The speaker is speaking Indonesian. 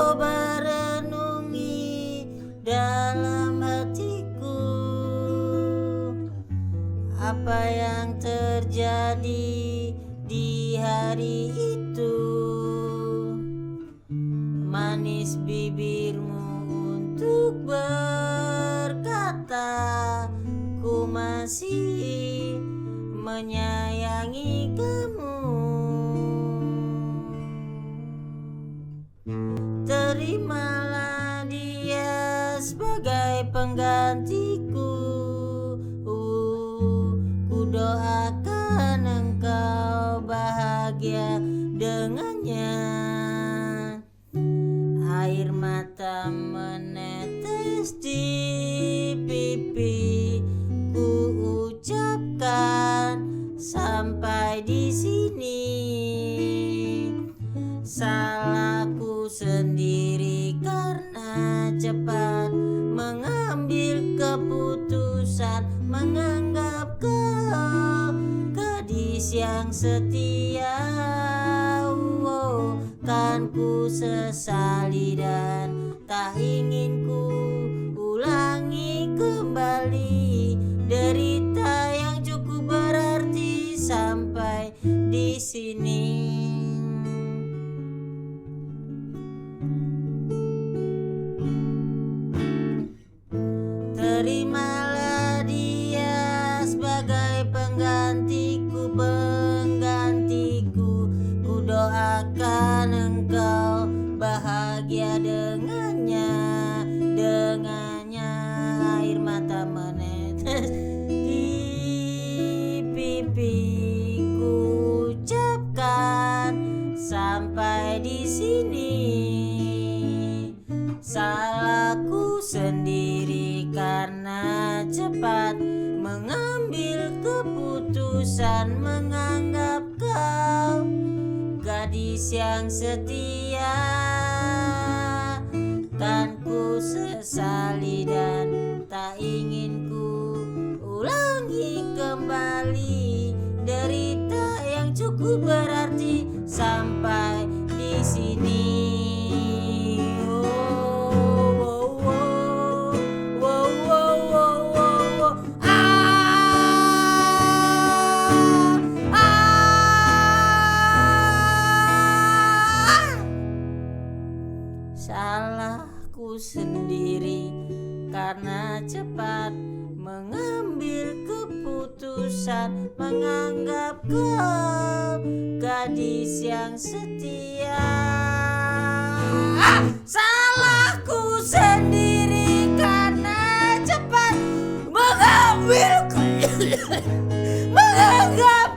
kau berenungi dalam hatiku, apa yang terjadi di hari itu. Manis bibirmu untuk berkata, ku masih menyayangi kamu. Terimalah dia sebagai penggantiku. Ku doakan engkau bahagia dengannya. Air mata menetes di pipi, ku ucapkan sampai di sini. Salahku sendiri karena cepat mengambil keputusan, menganggap kau gadis yang setia. Kan ku sesali dan tak ingin ku ulangi kembali derita yang cukup berarti sampai di sini. Terimalah dia sebagai penggantiku, ku doakan engkau bahagia dengannya. Air mata menetes di pipi, ku ucapkan sampai di sini. Salahku sendiri karena cepat mengambil keputusan, menganggap kau gadis yang setia. Kan ku sesali dan tak ingin ku ulangi kembali derita yang cukup berarti sampai di sini. Salahku sendiri karena cepat mengambil keputusan, menganggap kau gadis yang setia. Salahku sendiri karena cepat mengambil menganggap